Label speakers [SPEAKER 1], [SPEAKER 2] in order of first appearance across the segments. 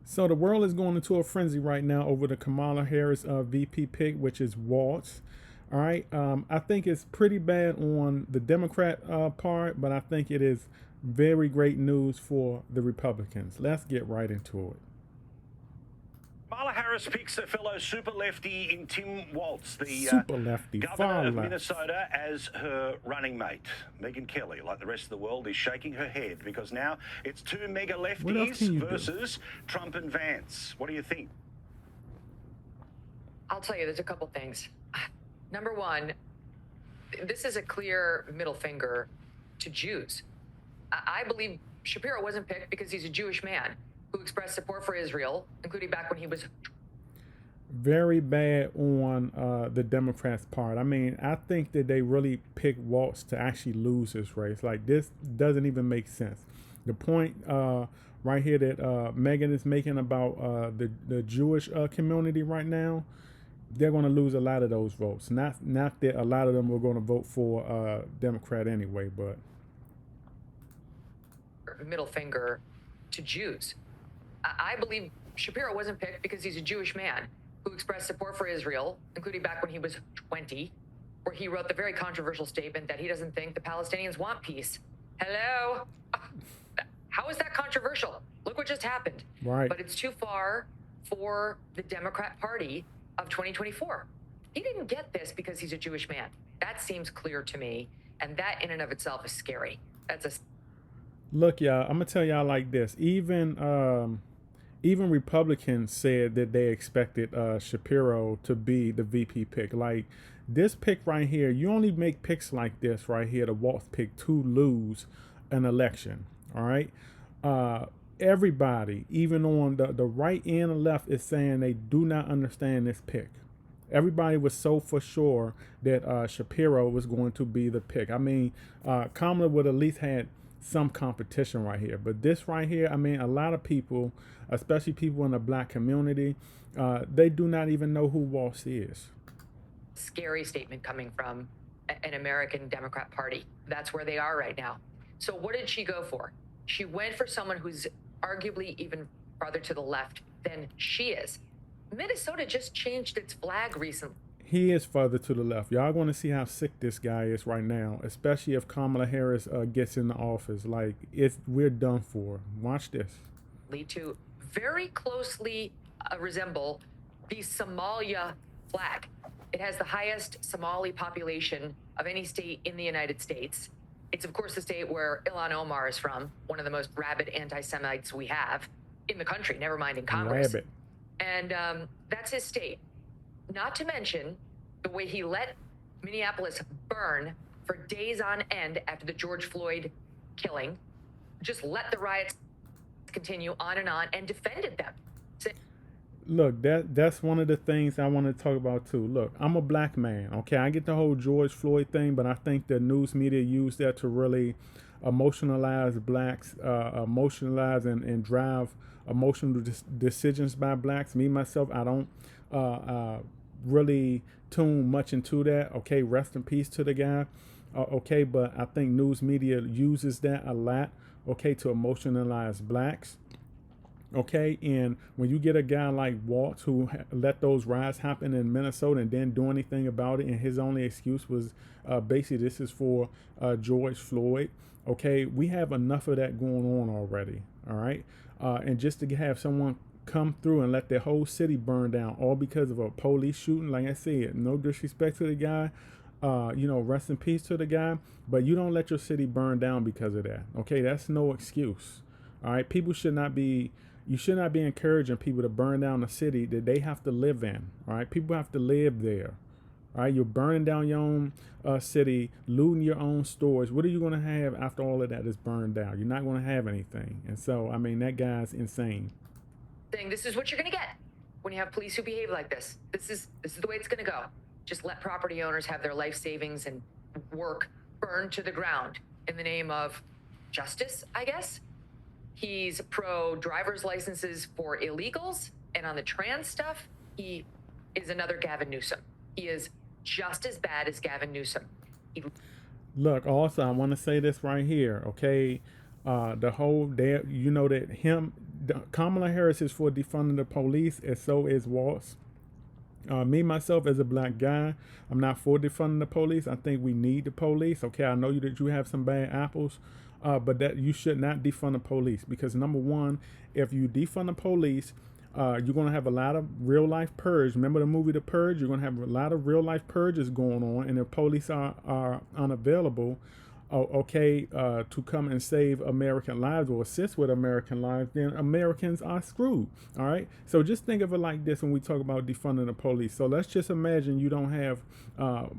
[SPEAKER 1] So the world is going into a frenzy right now over the Kamala Harris VP pick, which is Waltz. All right, I think it's pretty bad on the Democrat part, but I think it is very great news for the Republicans. Let's get right into it.
[SPEAKER 2] Kamala Harris picks a fellow super lefty in Tim Waltz, the
[SPEAKER 1] Super lefty,
[SPEAKER 2] governor
[SPEAKER 1] far
[SPEAKER 2] of
[SPEAKER 1] left.
[SPEAKER 2] Minnesota, as her running mate. Megyn Kelly, like the rest of the world, is shaking her head because now it's two mega
[SPEAKER 1] What else can
[SPEAKER 2] lefties
[SPEAKER 1] you do?
[SPEAKER 2] versus Trump and Vance. What do you think?
[SPEAKER 3] I'll tell you, there's a couple things. Number one, this is a clear middle finger to Jews. I believe Shapiro wasn't picked because he's a Jewish man who expressed support for Israel, including back when he was.
[SPEAKER 1] Very bad on the Democrats' part. I mean, I think that they really picked Waltz to actually lose this race. Like, this doesn't even make sense. The point right here that Megan is making about the Jewish community right now, they're going to lose a lot of those votes. Not that a lot of them were going to vote for Democrat anyway, but
[SPEAKER 3] Middle finger to Jews. I believe Shapiro wasn't picked because he's a Jewish man who expressed support for Israel, including back when he was 20, where he wrote the very controversial statement that he doesn't think the Palestinians want peace. Hello? How is that controversial? Look what just happened.
[SPEAKER 1] right.
[SPEAKER 3] But it's too far for the Democrat Party of 2024. He didn't get this because he's a Jewish man. That seems clear to me, and that in and of itself is scary. That's a
[SPEAKER 1] Look, y'all, I'm gonna tell y'all like this. Even Republicans said that they expected Shapiro to be the VP pick. Like, this pick right here, you only make picks like this right here, the Waltz pick, to lose an election. All right. Everybody, even on the right and the left, is saying they do not understand this pick. Everybody was so for sure that Shapiro was going to be the pick. I mean, Kamala would at least had some competition right here. But this right here, I mean, a lot of people, especially people in the black community, they do not even know who Waltz is.
[SPEAKER 3] scary statement coming from an American Democrat Party. That's where they are right now. So what did she go for? She went for someone who's arguably even farther to the left than she is. Minnesota just changed its flag recently.
[SPEAKER 1] He is further to the left. Y'all going to see how sick this guy is right now, especially if Kamala Harris gets in the office. Like, we're done for. Watch this.
[SPEAKER 3] To very closely resemble the Somalia flag. It has the highest Somali population of any state in the United States. It's, of course, the state where Ilhan Omar is from, one of the most rabid anti-Semites we have in the country, never mind in Congress.
[SPEAKER 1] Rabbit.
[SPEAKER 3] And that's his state. Not to mention the way he let Minneapolis burn for days on end after the George Floyd killing, just let the riots continue on and defended them.
[SPEAKER 1] Look, that's one of the things I want to talk about too. Look, I'm a black man, okay? I get the whole George Floyd thing, but I think the news media used that to really emotionalize blacks, emotionalize and drive emotional decisions by blacks. Me, myself, I don't really tune much into that. Okay, rest in peace to the guy. Okay, but I think news media uses that a lot, okay, to emotionalize blacks. Okay, and when you get a guy like Waltz who let those riots happen in Minnesota and didn't do anything about it, and his only excuse was basically this is for George Floyd. Okay, we have enough of that going on already. All right, and just to have someone come through and let their whole city burn down all because of a police shooting, like I said, no disrespect to the guy. Rest in peace to the guy, but you don't let your city burn down because of that. Okay, that's no excuse. All right, you should not be encouraging people to burn down a city that they have to live in. All right, people have to live there. All right, you're burning down your own city, looting your own stores. What are you going to have after all of that is burned down? You're not going to have anything. And so, I mean, that guy's insane.
[SPEAKER 3] This is what you're going to get when you have police who behave like this. This is the way it's going to go. Just let property owners have their life savings and work burned to the ground in the name of justice, I guess. He's pro driver's licenses for illegals, and on the trans stuff, he is another Gavin Newsom. He is just as bad as Gavin Newsom.
[SPEAKER 1] Look, also, I want to say this right here, okay? The whole day, you know that him, Kamala Harris is for defunding the police, and so is Waltz. Me myself as a black guy, I'm not for defunding the police. I think we need the police. Okay, I know that you have some bad apples, but that you should not defund the police, because number one, if you defund the police, you're gonna have a lot of real life purge. Remember the movie The Purge? You're gonna have a lot of real life purges going on, and if police are unavailable, to come and save American lives or assist with American lives, then Americans are screwed. All right. So just think of it like this when we talk about defunding the police. So let's just imagine you don't have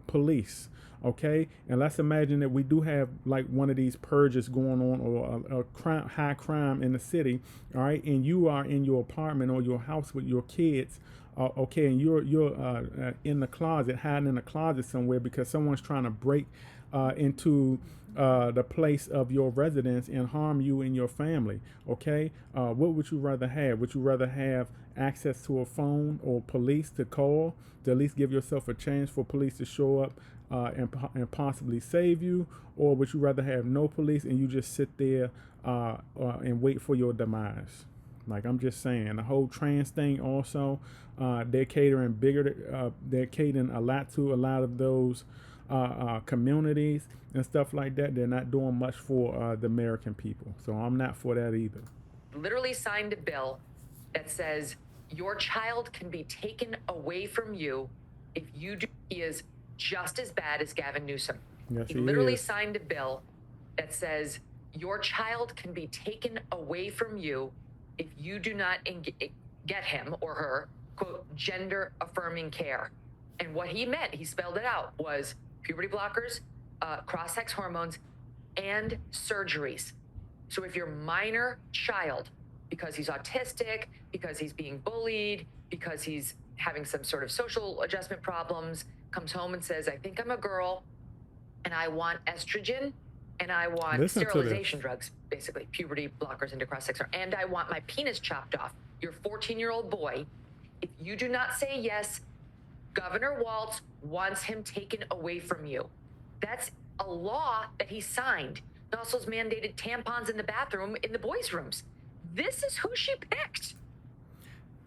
[SPEAKER 1] police. Okay. And let's imagine that we do have like one of these purges going on, or high crime in the city. All right. And you are in your apartment or your house with your kids. And you're in the closet, hiding in the closet somewhere because someone's trying to break into the place of your residence and harm you and your family. Okay, what would you rather have? Would you rather have access to a phone or police to call to at least give yourself a chance for police to show up and possibly save you, or would you rather have no police and you just sit there and wait for your demise? Like, I'm just saying, the whole trans thing also, they're catering they're catering a lot to a lot of those communities and stuff like that. They're not doing much for the American people. So I'm not for that either.
[SPEAKER 3] Literally signed a bill that says your child can be taken away from you if you do. He is just as bad as Gavin Newsom.
[SPEAKER 1] Yes,
[SPEAKER 3] he literally signed a bill that says your child can be taken away from you if you do not get him or her, quote, gender affirming care. And what he meant, he spelled it out, was puberty blockers, cross-sex hormones, and surgeries. So if your minor child, because he's autistic, because he's being bullied, because he's having some sort of social adjustment problems, comes home and says, I think I'm a girl, and I want estrogen, and I want sterilization drugs, basically, puberty blockers into cross-sex, and I want my penis chopped off. Your 14-year-old boy, if you do not say yes, Governor Waltz wants him taken away from you. That's a law that he signed. He also has mandated tampons in the bathroom in the boys' rooms. This is who she picked.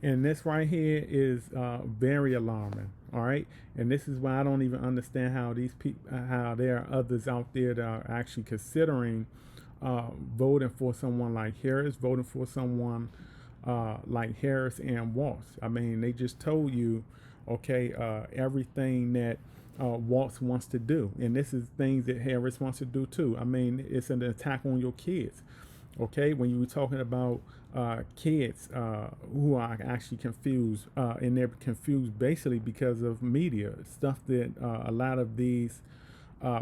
[SPEAKER 1] And this right here is very alarming. All right. And this is why I don't even understand how these people, how there are others out there that are actually considering voting for someone like Harris, voting for someone like Harris and Waltz. I mean, they just told you, okay, everything that Waltz wants to do. And this is things that Harris wants to do too. I mean, it's an attack on your kids. Okay, when you were talking about kids who are actually confused, and they're confused basically because of media stuff that a lot of these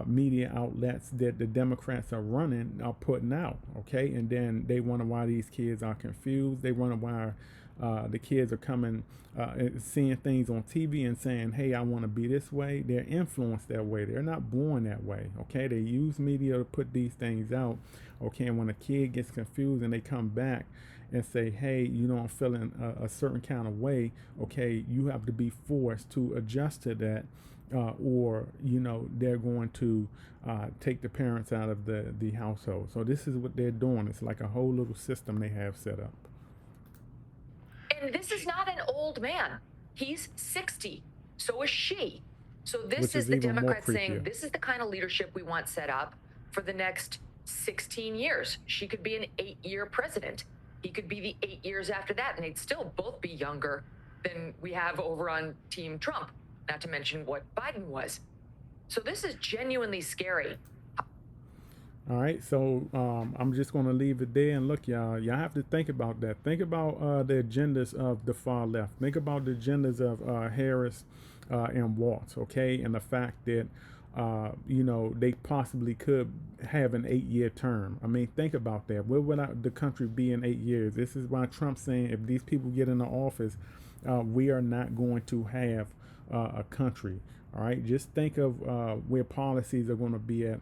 [SPEAKER 1] media outlets that the Democrats are running are putting out. Okay, and then they wonder why these kids are confused. They wonder why the kids are coming, seeing things on TV and saying, hey, I want to be this way. They're influenced that way. They're not born that way. Okay, they use media to put these things out. Okay, and when a kid gets confused and they come back and say, hey, you know, I'm feeling a certain kind of way, okay, you have to be forced to adjust to that, or, you know, they're going to take the parents out of the household. So this is what they're doing. It's like a whole little system they have set up.
[SPEAKER 3] And this is not an old man. He's 60. So is she. So this is the Democrats saying, this is the kind of leadership we want set up for the next 16 years. She could be an 8-year president. He could be the 8 years after that, and they'd still both be younger than we have over on Team Trump, not to mention what Biden was. So this is genuinely scary.
[SPEAKER 1] All right, so I'm just going to leave it there. And look, y'all have to think about that. Think about the agendas of the far left. Think about the agendas of Harris and Waltz, okay? And the fact that, you know, they possibly could have an 8-year term. I mean, think about that. Where would the country be in 8 years? This is why Trump's saying if these people get into office, we are not going to have a country. All right, just think of where policies are going to be at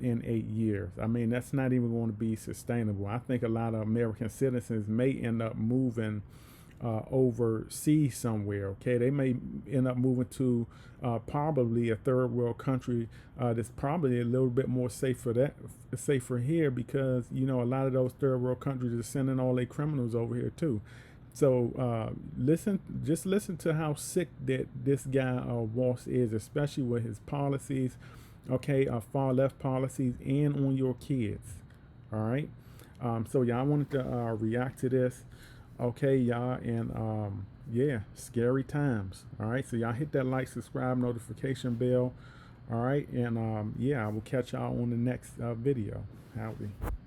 [SPEAKER 1] in 8 years. I mean, that's not even going to be sustainable. I think a lot of American citizens may end up moving overseas somewhere. Okay, they may end up moving to probably a third world country that's probably a little bit more safer here, because you know a lot of those third world countries are sending all their criminals over here too. So just listen to how sick that this guy Walsh is, especially with his policies. Okay, far left policies, and on your kids. All right. So y'all wanted to react to this. Okay, y'all, and yeah, scary times. All right, so y'all hit that like, subscribe, notification bell. All right, and yeah, I will catch y'all on the next video. Howdy.